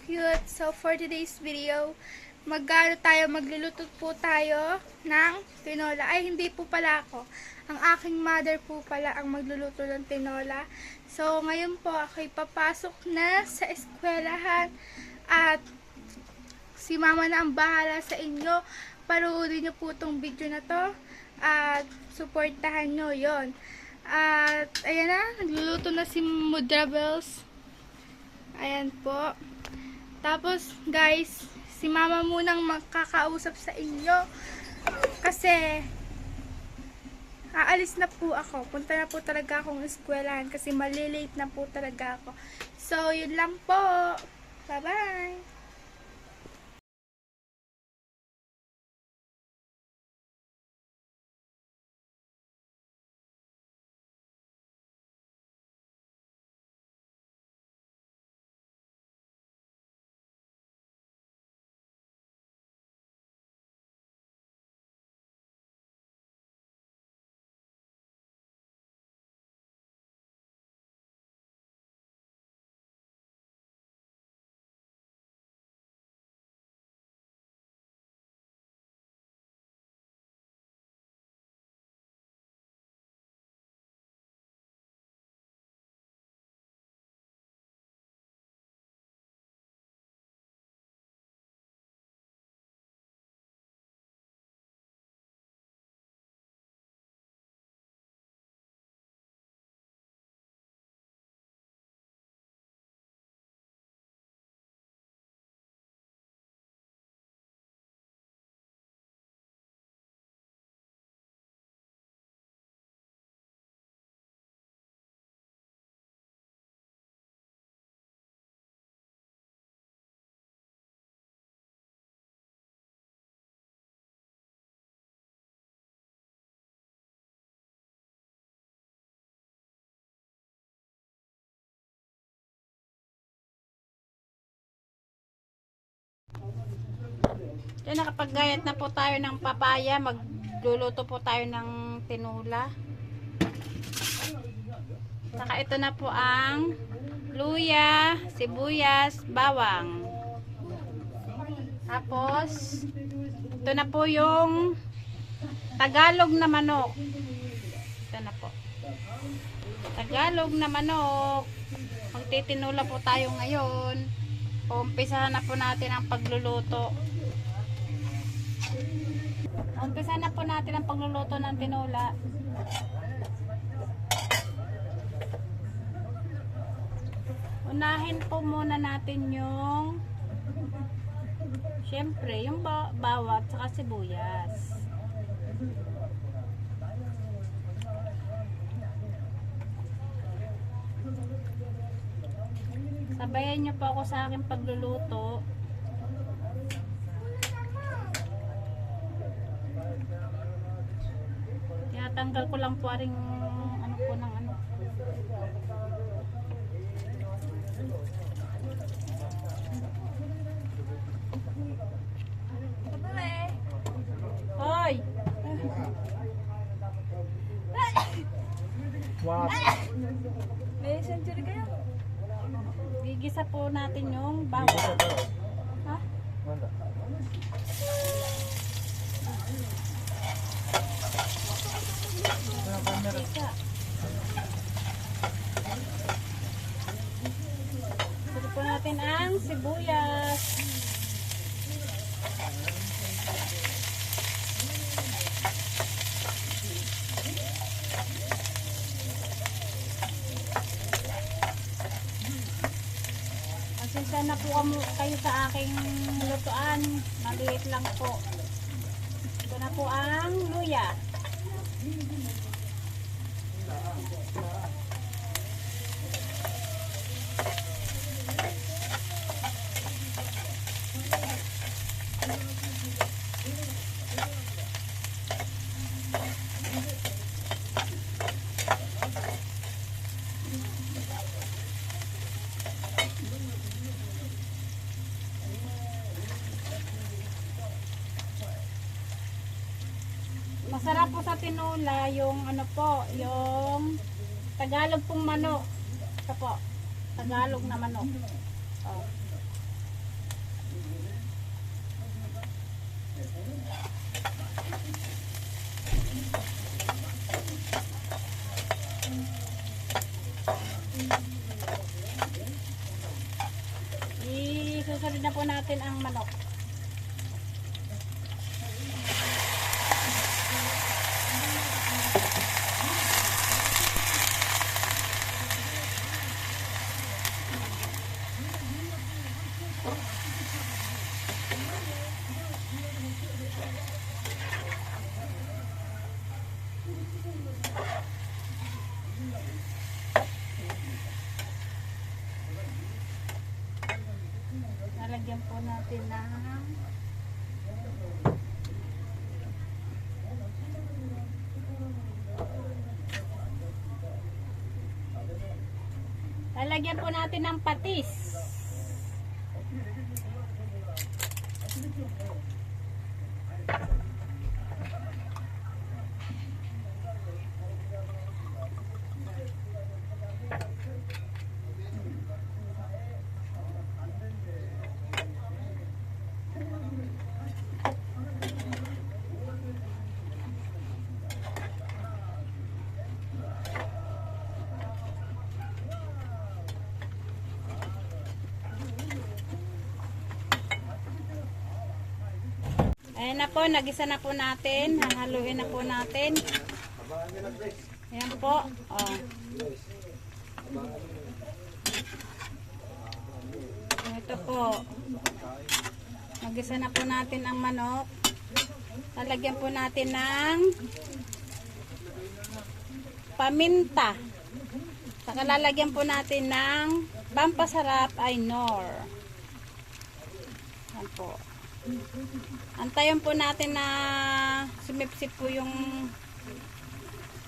cute. So, for today's video, magluluto po tayo ng tinola. Ay, hindi po pala ako. Ang aking mother po pala ang magluluto ng tinola. So, ngayon po ako'y papasok na sa eskwelahan at si mama na ang bahala sa inyo. Panuodin nyo po itong video na to at supportahan nyo yon. At ayan na, nagluluto na si Mudrabels. Ayan po. Tapos guys, si mama munang makakausap sa inyo kasi aalis na po ako. Punta na po talaga akong eskwelahan kasi malilate na po talaga ako. So, yun lang po. Bye-bye! So, nakapaggayat na po tayo ng papaya. Magluluto po tayo ng tinola. Saka ito na po ang luya, sibuyas, bawang. Tapos, ito na po yung Tagalog na manok. Ito na po. Tagalog na manok. Magtitinula po tayo ngayon. Umpisahan na po natin ang pagluluto. Umpisahan na po natin ang pagluluto ng tinola. Unahin po muna natin yung syempre yung bawat saka sibuyas. Sabayan niyo po ako sa aking pagluluto. Tinatanggal ko lang po aring ano po ng ano. Hoy! What? May century kayo? Gigisa po natin yung bawang. Ha? Wala. Gisa. Ito po natin ang sibuyas. Pasensya na po kayo sa aking lutuan. Maliit lang po. Ito na po ang luya. Masarap po sa tinola yung ano po, yung Tagalog pong manok. Ito po, Tagalog na manok. Oh. susunod na po natin ang manok. Lalagyan po natin ng patis. Ayan na po, nagisa na po natin. Hahaluin na po natin. Ayan po. Oh. Ito po. Nagisa na po natin ang manok. Lalagyan po natin ng paminta. Saka lalagyan po natin ng pampasarap ay Knorr. Ayan po. Antayin po natin na sumipsip po yung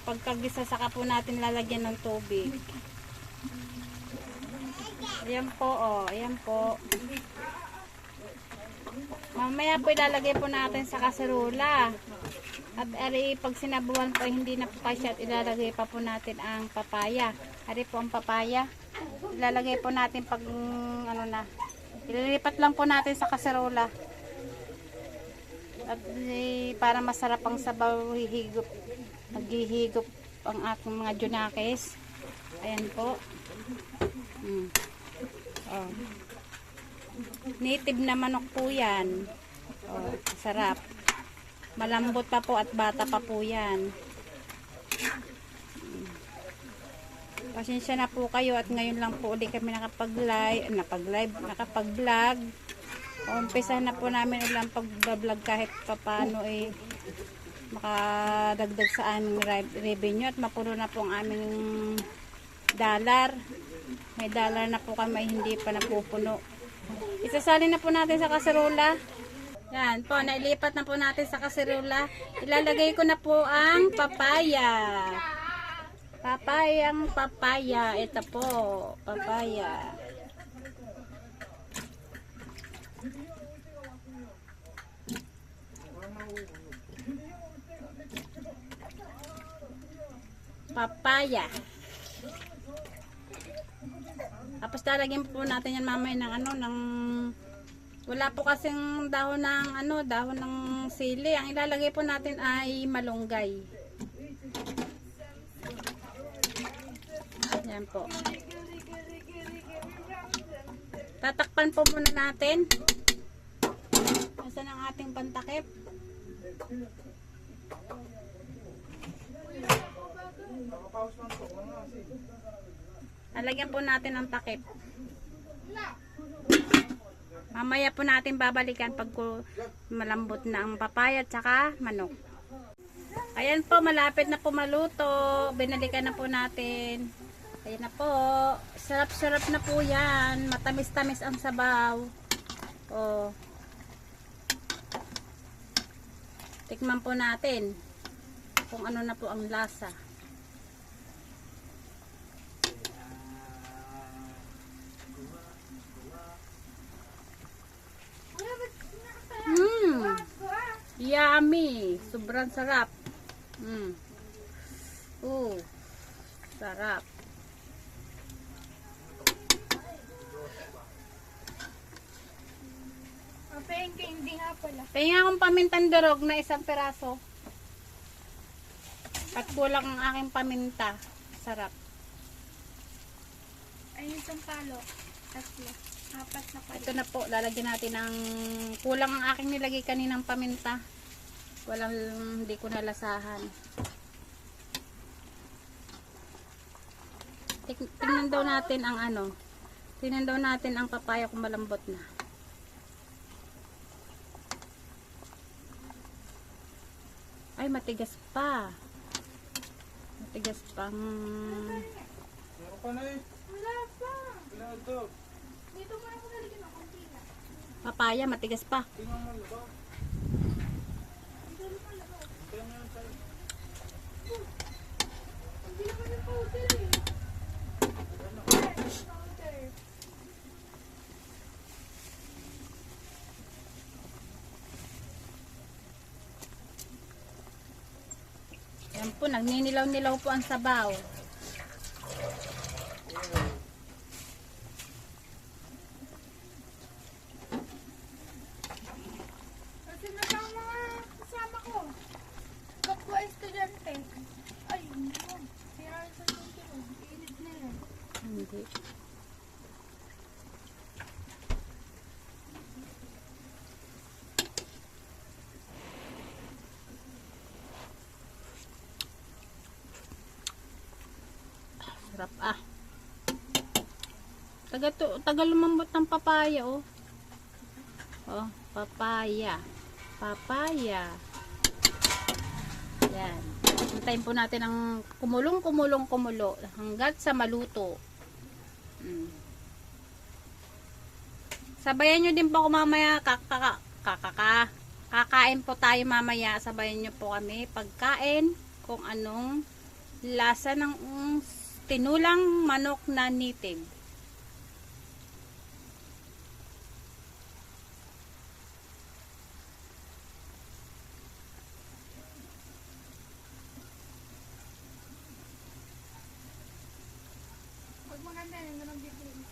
pagkagisa, saka po natin lalagyan ng tubig. Ayan po, oh, ayan po. Mamaya po ilalagay po natin sa kaserola. At pag sinabuan po hindi na po kasi at ilalagay pa po natin ang papaya. Ari po ang papaya. Ilalagay po natin pag ano na. Ililipat lang po natin sa kaserola. At para masarap ang sabaw, maghihigop ang ating mga junakis. Ayan po. Oh. Native na manok po yan. Oh, sarap. Malambot pa po at bata pa po yan. Pasensya na po kayo at ngayon lang po ulit kami nakapag-vlog. Umpisa na po namin ulang pag-vlog kahit paano makadagdag sa aming revenue at mapuno na po ang aming dollar. May dollar na po kami, hindi pa napupuno. Isasali na po natin sa kaserola. Yan po, nailipat na po natin sa kaserola. Ilalagay ko na po ang papaya. Papaya. Ito po, papaya. Papaya. Tapos lalagyan po natin yan mamaya ng wala po kasing dahon ng sili. Ang ilalagay po natin ay malunggay. Yan po. Tatakpan po muna natin. Nasaan ang ating pantakip? Lalagyan po natin ng takip. Mamaya po natin babalikan pag malambot na ang papaya at saka manok. Ayan po, malapit na po maluto. Binalikan na po natin. Ayan na po. Sarap-sarap na po yan. Matamis-tamis ang sabaw. Oh. Tikman po natin kung ano na po ang lasa. Yummy! Sobrang sarap. Sarap. Pengke, hindi nga pala. Pahinga akong pamintang durog na 1 peraso. At kulang ang aking paminta. Sarap. Ay, isang palo. 3. Apat na pala. Ito na po, lalagyan natin ng kulang ang aking nilagay kaninang paminta. Hindi ko nalasahan. Tingnan daw natin ang tingnan daw natin ang papaya kung malambot na. Ay, matigas pa. Matigas pang Meron ka na eh. Wala pa. Kailangan ito. Dito mo na ako nalagyan ng konti na. papaya, matigas pa. Tingnan mo ba? Dito naman ako. Tingnan mo yan tayo. Hindi naman yung powder eh. Yes, powder. Yan po, nagninilaw-nilaw po ang sabaw. Kasi naka ang mga kasama ko. Kapwa estudyante. Ay, hindi mo. Kaya sa tuntun. Init na yan. Hindi. Sarap ah. Tagal lumambot ng papaya oh. Oh, papaya. Papaya. Yan. Hintayin po natin ang kumulo hanggat sa maluto. Sabayan nyo din po ako mamaya. Kakain po tayo mamaya. Sabayan nyo po kami pagkain kung anong lasa ng tinulang manok na native. Pag maganda yan, ganun bibili.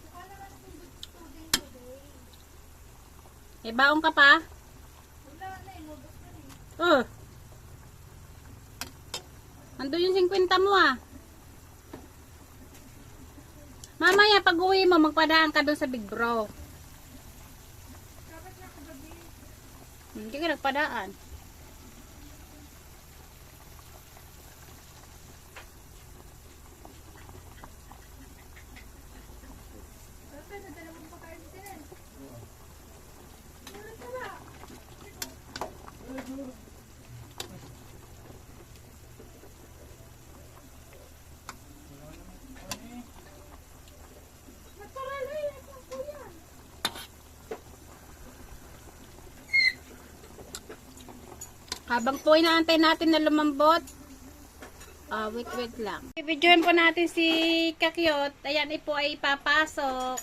Mukha naman akong good student today. Eh, baong ka pa? Wala na eh, mabos na eh. Oh. Ando yung 50 mo ah. Mamaya pag uwi mo, magpadaan ka doon sa Big Bro. Dapat na kagabi. Hindi ka nagpadaan. Dapat nadala mo pa kayo din. Meron ka ba? Natural eh, ito po yan. Habang po inaantay natin na lumambot, wait lang. I-videoin po natin si Kakyot. Ayan, po ay papasok.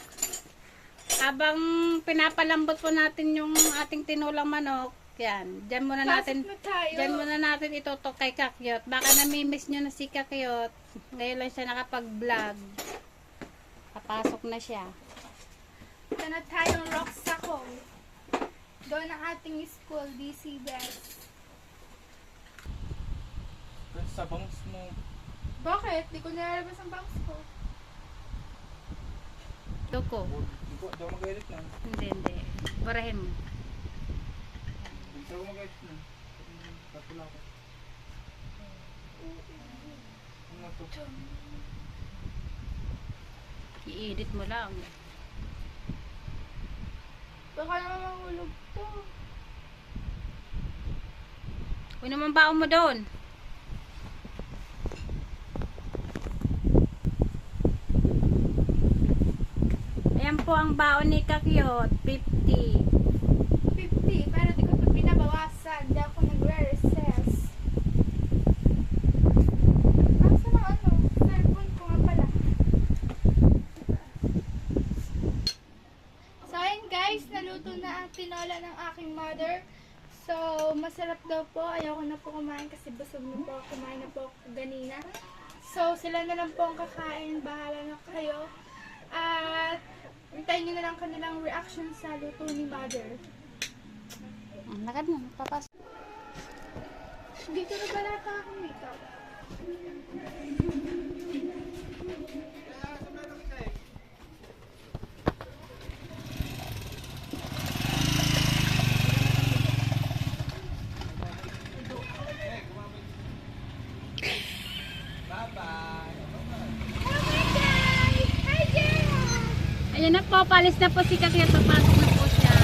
Habang pinapalambot po natin yung ating tinulang manok, yan. Diyan muna natin, Pasok na tayo. diyan muna natin itutok kay Kakyot. Baka namimiss nyo na si Kakyot. Ngayon lang siya nakapag-vlog. Papasok na siya. Ito na tayong Roxaco. Doon ang ating school, DC Best. Pero sa bangs mo. Bakit? Di ko nilalabas ang box ko. Toko. Di ko mag-edit na. Hindi. Barahin mo. Hindi ko mag-edit na. Tatula ko. Ano to? I-edit mo lang. Baka naman mahulog to. Uy naman baon mo doon. Ayan po ang baon ni Kakyot, 50. 50. Pero di ko ito pinabawasan. Di ako nagre-recess. Asa na ano? Cellphone ko nga pala. So ayun guys, naluto na ang tinola ng aking mother. So, masarap daw po. Ayoko na po kumain kasi busog na po. Kumain na po ako kanina. So, sila na lang po ang kakain. Bahala na kayo. At, hintayin nyo na lang kanilang reaction sa luto ni Mother. Lakad mo, papasok. Dito na pala ka akong makeup. Ayan na po, palis na po si Kakya. Papasok na po siya.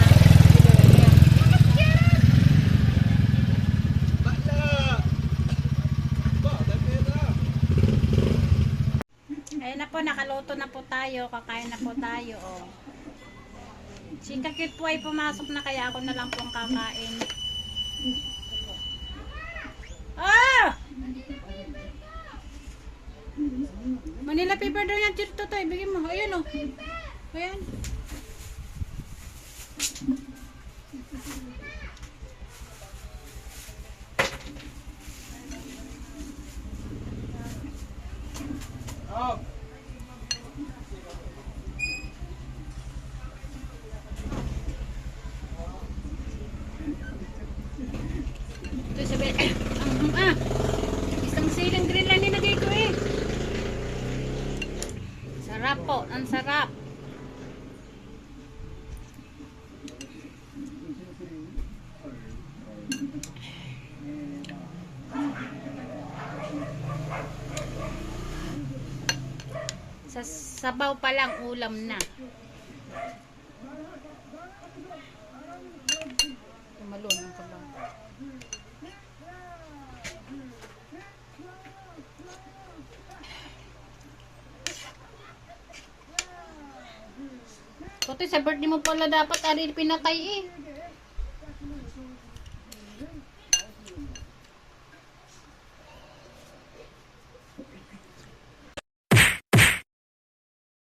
Ayan na po, nakaluto na po tayo. Kakain na po tayo. Oh. Si Kakya po ay pumasok na, kaya ako na lang po ang kakain. Ah! Manila paper daw yan, Tito Toy. Bigyan mo. Ayan o. Ayan. Oh! Ito sabi, isang siling green lang nilagay ko eh. Sarap po, ang sarap. Sa sabaw pa lang ulam na. Tumalon ang sabaw. Kutoy, sa birthday mo pala dapat ari pinatay eh.